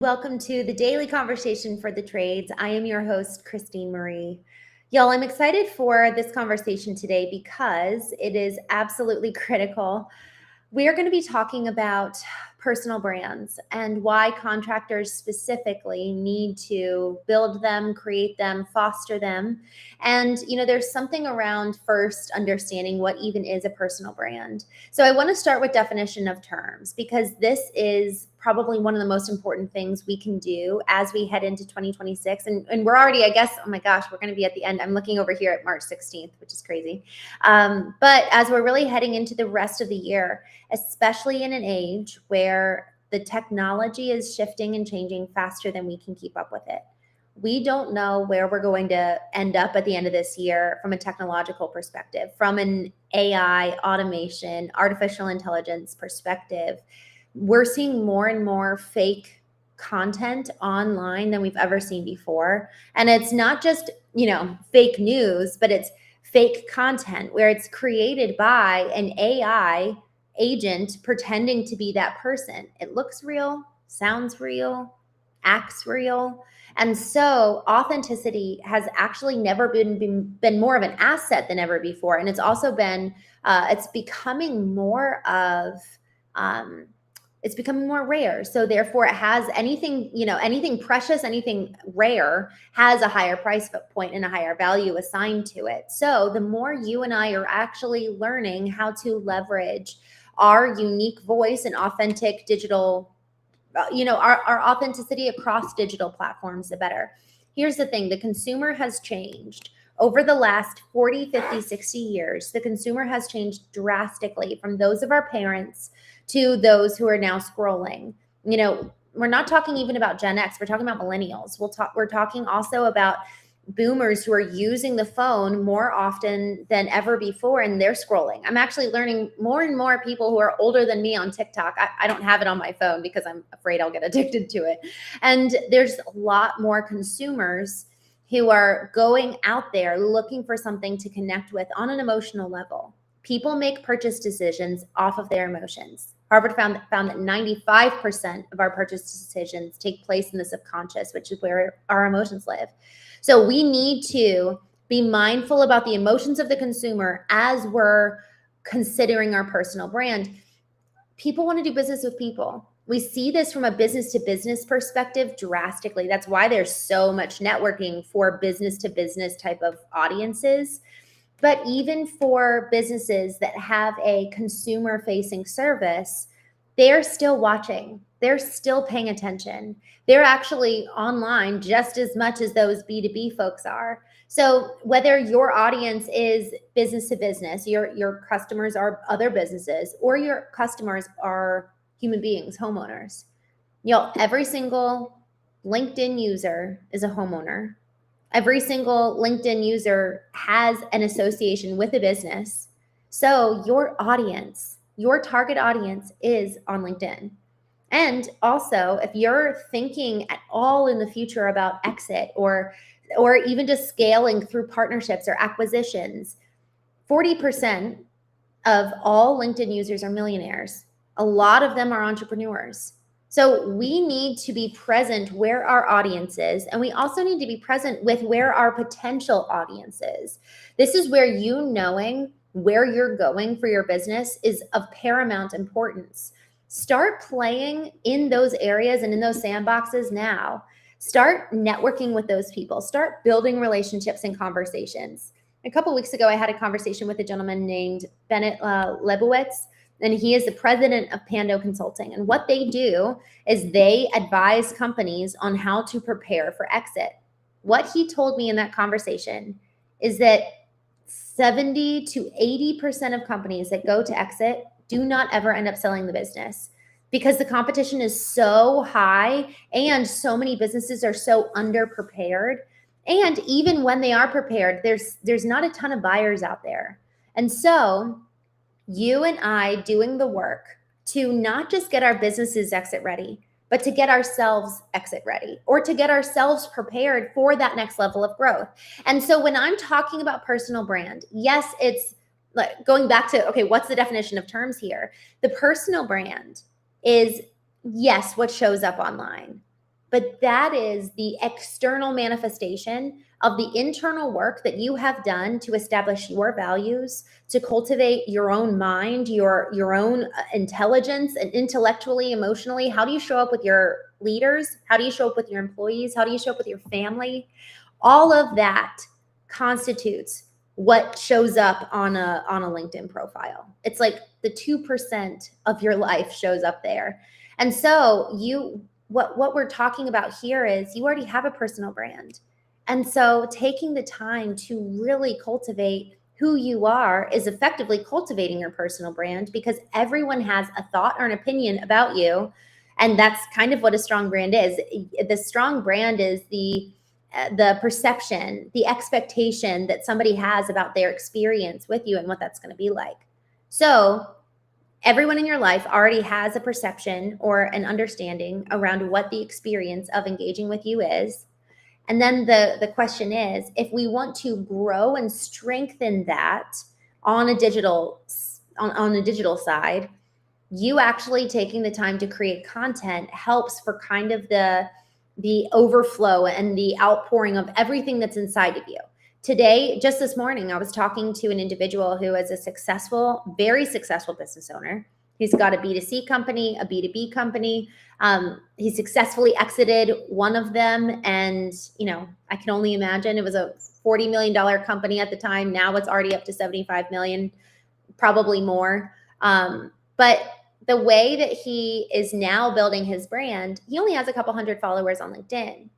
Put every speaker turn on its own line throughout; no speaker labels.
Welcome to the Daily Conversation for the Trades. I am your host, Christene Marie. Y'all, I'm excited for this conversation today because it is absolutely critical. We are going to be talking about personal brands and why contractors specifically need to build them, create them, foster them. And, there's something around first understanding what even is a personal brand. So I want to start with definition of terms because this is probably one of the most important things we can do as we head into 2026. And we're already, I guess, oh my gosh, we're going to be at the end. I'm looking over here at March 16th, which is crazy. But as we're really heading into the rest of the year, especially in an age where the technology is shifting and changing faster than we can keep up with it. We don't know where we're going to end up at the end of this year from a technological perspective, from an AI, automation, artificial intelligence perspective. We're seeing more and more fake content online than we've ever seen before. And it's not just, fake news, but it's fake content where it's created by an AI agent pretending to be that person. It looks real, sounds real, acts real. And so authenticity has actually never been more of an asset than ever before. And it's also been, it's becoming more of, it's becoming more rare. So therefore it has anything precious, anything rare has a higher price point and a higher value assigned to it. So the more you and I are actually learning how to leverage our unique voice and authentic digital, our authenticity across digital platforms, the better. Here's the thing, the consumer has changed. Over the last 40, 50, 60 years, the consumer has changed drastically from those of our parents to those who are now scrolling. We're not talking even about Gen X, we're talking about millennials. We're talking also about boomers who are using the phone more often than ever before, and they're scrolling. I'm actually learning more and more people who are older than me on TikTok. I don't have it on my phone because I'm afraid I'll get addicted to it. And there's a lot more consumers who are going out there looking for something to connect with on an emotional level. People make purchase decisions off of their emotions. Harvard found that 95% of our purchase decisions take place in the subconscious, which is where our emotions live. So we need to be mindful about the emotions of the consumer as we're considering our personal brand. People want to do business with people. We see this from a business to business perspective drastically. That's why there's so much networking for business to business type of audiences. But even for businesses that have a consumer facing service, they're still watching. They're still paying attention. They're actually online just as much as those B2B folks are. So whether your audience is business to business, your customers are other businesses, or your customers are human beings, homeowners, every single LinkedIn user is a homeowner. Every single LinkedIn user has an association with a business. So your audience, your target audience is on LinkedIn. And also, if you're thinking at all in the future about exit or even just scaling through partnerships or acquisitions, 40% of all LinkedIn users are millionaires. A lot of them are entrepreneurs. So we need to be present where our audience is, and we also need to be present with where our potential audience is. This is where you knowing where you're going for your business is of paramount importance. Start playing in those areas and in those sandboxes now. Start networking with those people. Start building relationships and conversations. A couple weeks ago, I had a conversation with a gentleman named Bennett Lebowitz, and he is the president of Pando Consulting. And what they do is they advise companies on how to prepare for exit. What he told me in that conversation is that 70 to 80% of companies that go to exit do not ever end up selling the business because the competition is so high and so many businesses are so underprepared. And even when they are prepared, there's not a ton of buyers out there. And so you and I doing the work to not just get our businesses exit ready, but to get ourselves exit ready or to get ourselves prepared for that next level of growth. And so when I'm talking about personal brand, yes, it's like going back to, okay, what's the definition of terms here? The personal brand is, yes, what shows up online. but that is the external manifestation of the internal work that you have done to establish your values, to cultivate your own mind, your own intelligence, and intellectually, emotionally. How do you show up with your leaders? How do you show up with your employees? How do you show up with your family? All of that constitutes what shows up on a LinkedIn profile. It's like the 2% of your life shows up there. And so what we're talking about here is you already have a personal brand. And so taking the time to really cultivate who you are is effectively cultivating your personal brand, because everyone has a thought or an opinion about you. And that's kind of what a strong brand is. The strong brand is the perception, the expectation that somebody has about their experience with you and what that's going to be like. So everyone in your life already has a perception or an understanding around what the experience of engaging with you is. And then the question is, if we want to grow and strengthen that on a digital side, you actually taking the time to create content helps for kind of the overflow and the outpouring of everything that's inside of you. Today, just this morning, I was talking to an individual who is a successful, very successful business owner. He's got a B2C company, a B2B company. He successfully exited one of them. And, I can only imagine it was a $40 million company at the time. Now it's already up to 75 million, probably more. But the way that he is now building his brand, he only has a couple hundred followers on LinkedIn.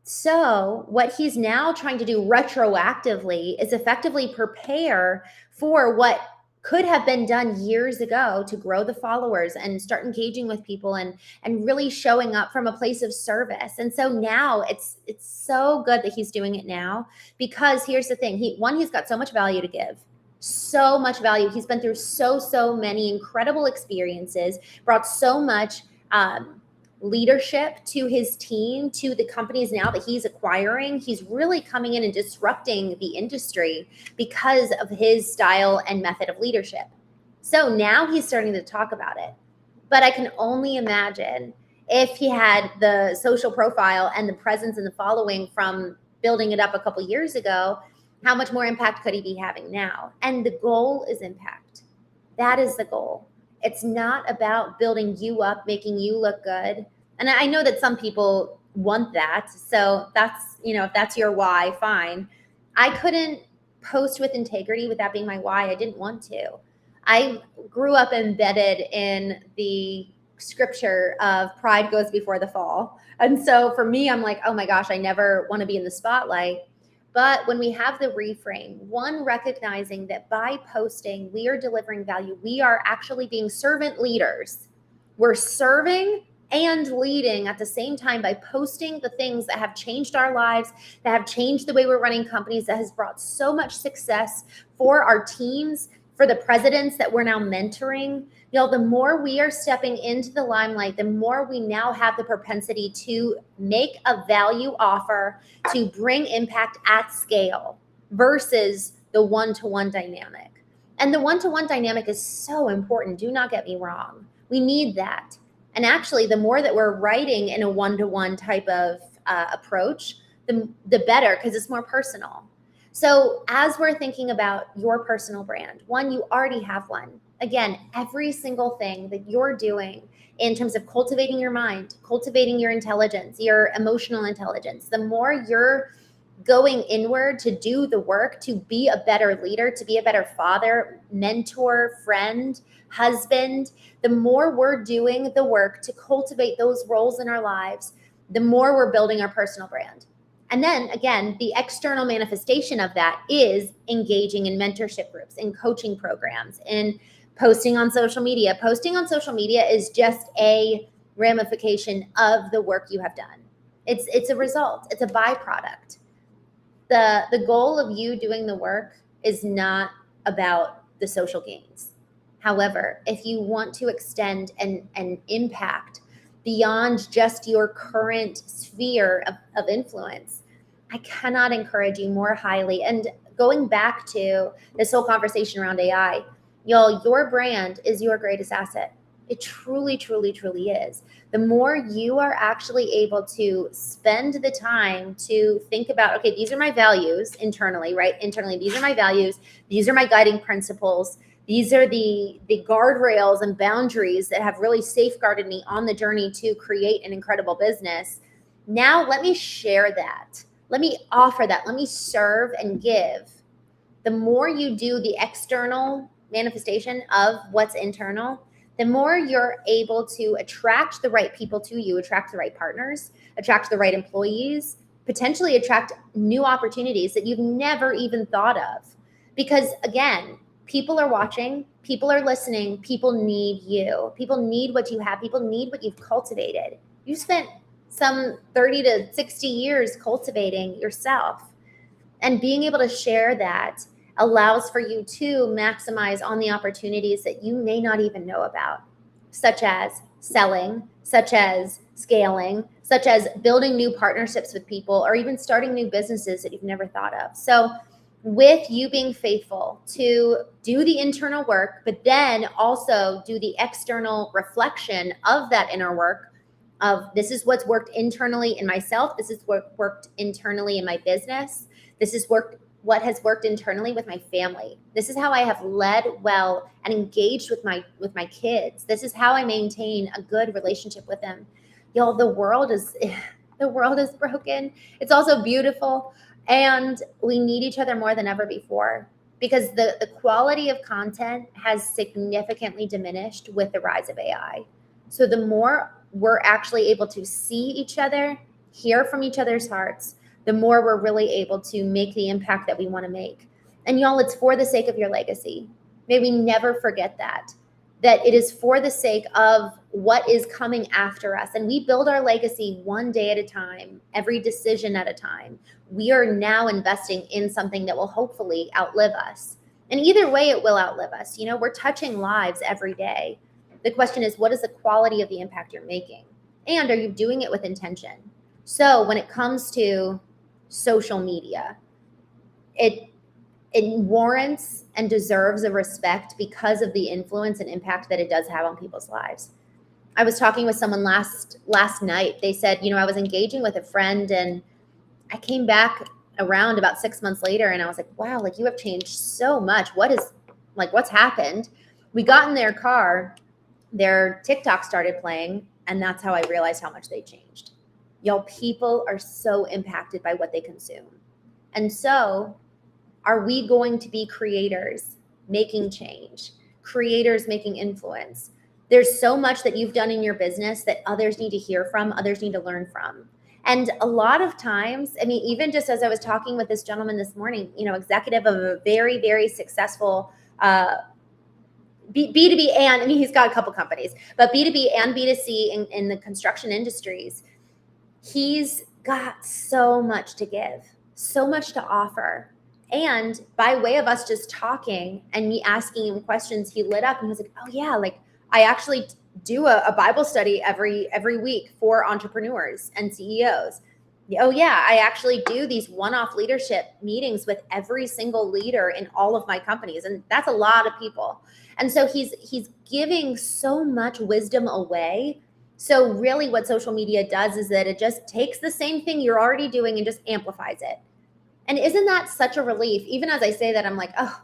So what he's now trying to do retroactively is effectively prepare for what could have been done years ago to grow the followers and start engaging with people and really showing up from a place of service. And so now it's so good that he's doing it now, because here's the thing. He's got so much value to give. So much value. He's been through so many incredible experiences, brought so much leadership to his team, to the companies now that he's acquiring. He's really coming in and disrupting the industry because of his style and method of leadership. So now he's starting to talk about it. But I can only imagine if he had the social profile and the presence and the following from building it up a couple years ago, how much more impact could he be having now? And the goal is impact. That is the goal. It's not about building you up, making you look good. And I know that some people want that. So that's, if that's your why, fine. I couldn't post with integrity with that being my why. I didn't want to. I grew up embedded in the scripture of pride goes before the fall. And so for me, I'm like, oh my gosh, I never want to be in the spotlight. But when we have the reframe, one, recognizing that by posting, we are delivering value. We are actually being servant leaders. We're serving and leading at the same time by posting the things that have changed our lives, that have changed the way we're running companies, that has brought so much success for our teams, for the presidents that we're now mentoring. The more we are stepping into the limelight, the more we now have the propensity to make a value offer, to bring impact at scale versus the one-to-one dynamic. And the one-to-one dynamic is so important. Do not get me wrong. We need that. And actually, the more that we're writing in a one-to-one type of approach, the better, because it's more personal. So as we're thinking about your personal brand, one, you already have one. Again, every single thing that you're doing in terms of cultivating your mind, cultivating your intelligence, your emotional intelligence, the more you're going inward to do the work, to be a better leader, to be a better father, mentor, friend, husband, the more we're doing the work to cultivate those roles in our lives, the more we're building our personal brand. And then again, the external manifestation of that is engaging in mentorship groups, in coaching programs, in posting on social media. Posting on social media is just a ramification of the work you have done. It's a result. It's a byproduct. The goal of you doing the work is not about the social gains. However, if you want to extend and impact beyond just your current sphere of influence, I cannot encourage you more highly. And going back to this whole conversation around AI, your brand is your greatest asset. It truly, truly, truly is. The more you are actually able to spend the time to think about, okay, these are my values internally, right? Internally, these are my values. These are my guiding principles. These are the guardrails and boundaries that have really safeguarded me on the journey to create an incredible business. Now, let me share that. Let me offer that. Let me serve and give. The more you do the external manifestation of what's internal, the more you're able to attract the right people to you, attract the right partners, attract the right employees, potentially attract new opportunities that you've never even thought of. Because again, people are watching, people are listening, people need you. People need what you have, people need what you've cultivated. You spent some 30 to 60 years cultivating yourself. And being able to share that allows for you to maximize on the opportunities that you may not even know about, such as selling, such as scaling, such as building new partnerships with people, or even starting new businesses that you've never thought of. So with you being faithful to do the internal work, but then also do the external reflection of that inner work of this is what's worked internally in myself, this is what worked internally in my business, this is what has worked internally with my family. This is how I have led well and engaged with my kids. This is how I maintain a good relationship with them. Y'all, the world is broken. It's also beautiful, and we need each other more than ever before because the quality of content has significantly diminished with the rise of AI. So the more we're actually able to see each other, hear from each other's hearts, the more we're really able to make the impact that we want to make. And y'all, it's for the sake of your legacy. May we never forget that it is for the sake of what is coming after us. And we build our legacy one day at a time, every decision at a time. We are now investing in something that will hopefully outlive us. And either way, it will outlive us. You know, we're touching lives every day. The question is, what is the quality of the impact you're making? And are you doing it with intention? So when it comes to social media, it warrants and deserves a respect because of the influence and impact that it does have on people's lives. I was talking with someone last night. They said, you know, I was engaging with a friend and I came back around about 6 months later and I was like, wow, like you have changed so much. What's happened? We got in their car, their TikTok started playing, and that's how I realized how much they changed. Y'all, people are so impacted by what they consume. And so are we going to be creators making change, creators making influence? There's so much that you've done in your business that others need to hear from, others need to learn from. And a lot of times, I mean, even just as I was talking with this gentleman this morning, you know, executive of a very, very successful B2B, and I mean, he's got a couple companies, but B2B and B2C in the construction industries, he's got so much to give, so much to offer. And by way of us just talking and me asking him questions, he lit up and he was like, oh yeah, like I actually do a Bible study every week for entrepreneurs and CEOs. Oh yeah, I actually do these one-off leadership meetings with every single leader in all of my companies. And that's a lot of people. And so he's giving so much wisdom away. So really what social media does is that it just takes the same thing you're already doing and just amplifies it. And isn't that such a relief? Even as I say that, I'm like, oh,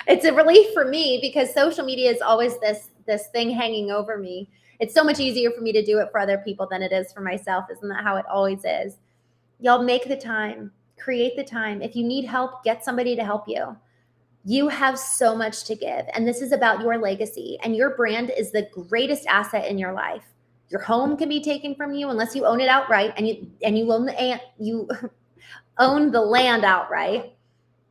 it's a relief for me because social media is always this thing hanging over me. It's so much easier for me to do it for other people than it is for myself. Isn't that how it always is? Y'all, make the time, create the time. If you need help, get somebody to help you. You have so much to give. And this is about your legacy, and your brand is the greatest asset in your life. Your home can be taken from you unless you own it outright and you own the land outright.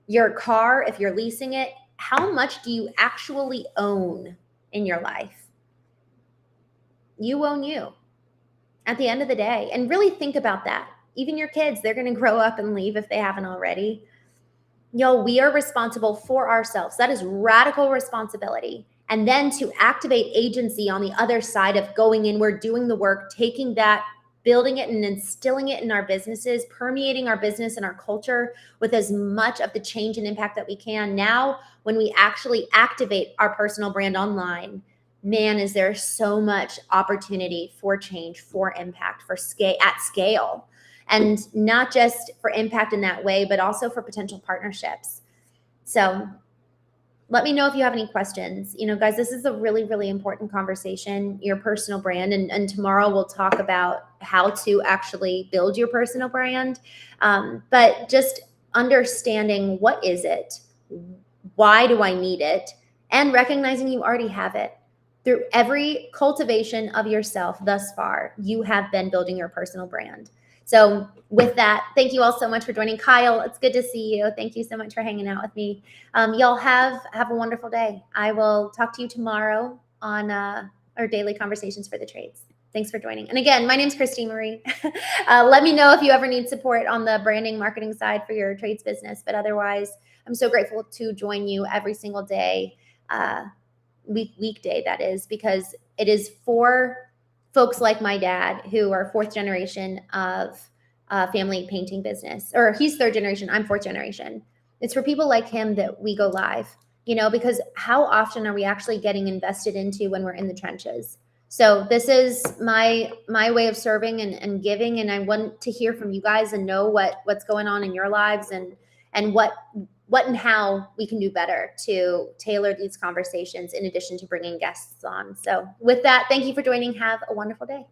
Your car, if you're leasing it, how much do you actually own in your life? You own you at the end of the day. And really think about that. Even your kids, they're going to grow up and leave if they haven't already. Yo, we are responsible for ourselves. That is radical responsibility. And then to activate agency on the other side of going inward, doing the work, taking that, building it and instilling it in our businesses, permeating our business and our culture with as much of the change and impact that we can. Now, when we actually activate our personal brand online, man, is there so much opportunity for change, for impact, for scale at scale, and not just for impact in that way, but also for potential partnerships. So let me know if you have any questions. Guys, this is a really, really important conversation, your personal brand. And tomorrow we'll talk about how to actually build your personal brand. But just understanding, what is it? Why do I need it? And recognizing you already have it. Through every cultivation of yourself thus far, you have been building your personal brand. So with that, thank you all so much for joining. Kyle, it's good to see you. Thank you so much for hanging out with me. Y'all have a wonderful day. I will talk to you tomorrow on our daily conversations for the trades. Thanks for joining. And again, my name's Christene Marie. Let me know if you ever need support on the branding marketing side for your trades business. But otherwise, I'm so grateful to join you every single day, weekday, that is, because it is for folks like my dad who are fourth generation of family painting business, or he's third generation, I'm fourth generation. It's for people like him that we go live, because how often are we actually getting invested into when we're in the trenches? So this is my way of serving and giving, and I want to hear from you guys and know what's going on in your lives and what and how we can do better to tailor these conversations in addition to bringing guests on. So with that, thank you for joining. Have a wonderful day.